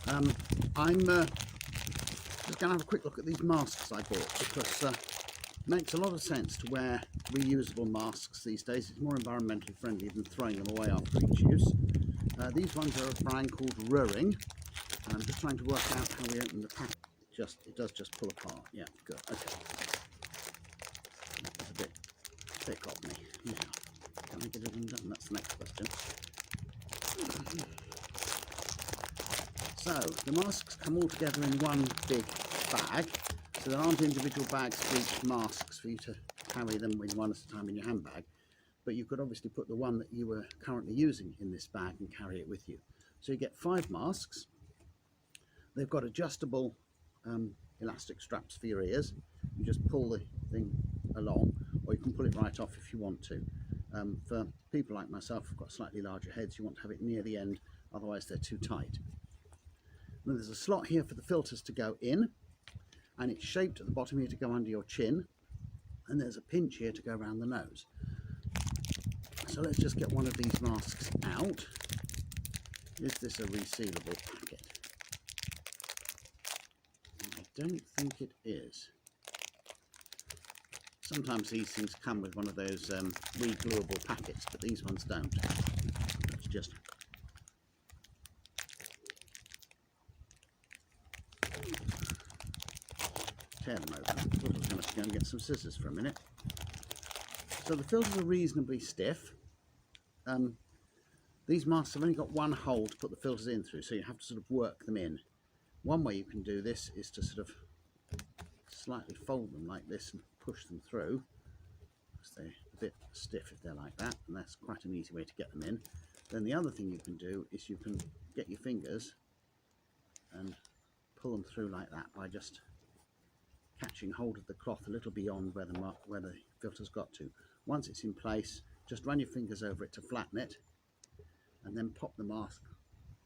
I'm just going to have a quick look at these masks I bought, because it makes a lot of sense to wear reusable masks these days. It's more environmentally friendly than throwing them away after each use. These ones are a brand called Reusable, and I'm just trying to work out how we open the pack. It does just pull apart. Yeah, good. Okay. That was a bit thick of me. Now, can I get it undone? That's the next question. So, the masks come all together in one big bag, so there aren't individual bags for each masks for you to carry them with one at a time in your handbag, but you could obviously put the one that you were currently using in this bag and carry it with you. So you get 5 masks. They've got adjustable elastic straps for your ears. You just pull the thing along, or you can pull it right off if you want to. For people like myself who've got slightly larger heads, you want to have it near the end, otherwise they're too tight. Then there's a slot here for the filters to go in, and it's shaped at the bottom here to go under your chin, and there's a pinch here to go around the nose. So let's just get one of these masks out. Is this a resealable packet? I don't think it is. Sometimes these things come with one of those re-gluable packets, but these ones don't. Let's just tear them open. I thought I was going to go and get some scissors for a minute. So the filters are reasonably stiff. These masks have only got one hole to put the filters in through, so you have to sort of work them in. One way you can do this is to sort of slightly fold them like this and push them through, because they're a bit stiff if they're like that, and that's quite an easy way to get them in. Then the other thing you can do is you can get your fingers and pull them through like that by just catching hold of the cloth a little beyond where the filter's got to. Once it's in place, just run your fingers over it to flatten it, and then pop the mask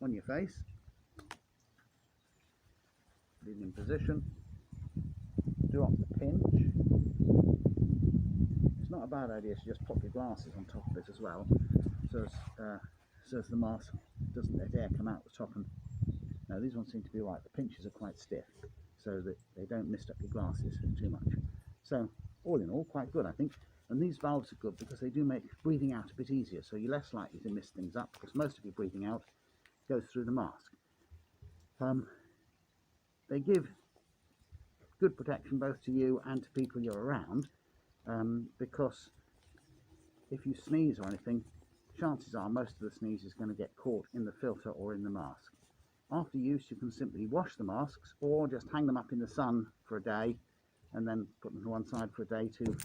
on your face, put it in position, do up the pinch. It's not a bad idea to just pop your glasses on top of it as well, so as the mask doesn't let air come out the top. And now these ones seem to be right, the pinches are quite stiff, so that they don't mist up your glasses too much. So all in all, quite good, I think. And these valves are good because they do make breathing out a bit easier, so you're less likely to mist things up, because most of your breathing out goes through the mask. They give good protection both to you and to people you're around, because if you sneeze or anything, chances are most of the sneeze is going to get caught in the filter or in the mask. After use, you can simply wash the masks, or just hang them up in the sun for a day and then put them to one side for a day to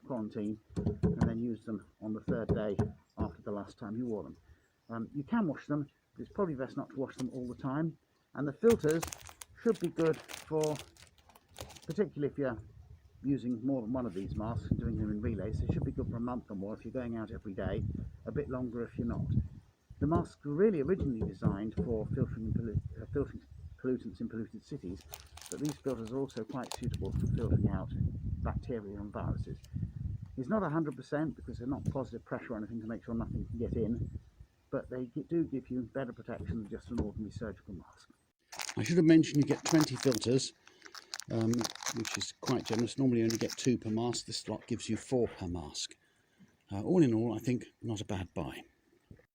quarantine, and then use them on the 3rd day after the last time you wore them. You can wash them, but it's probably best not to wash them all the time. And the filters should be good for, particularly if you're using more than one of these masks and doing them in relays, they should be good for a month or more if you're going out every day, a bit longer if you're not. The masks were really originally designed for filtering pollutants in polluted cities, but these filters are also quite suitable for filtering out bacteria and viruses. It's not 100% because they're not positive pressure or anything to make sure nothing can get in, but they do give you better protection than just an ordinary surgical mask. I should have mentioned you get 20 filters, which is quite generous. Normally you only get 2 per mask. This lot gives you 4 per mask. All in all, I think not a bad buy.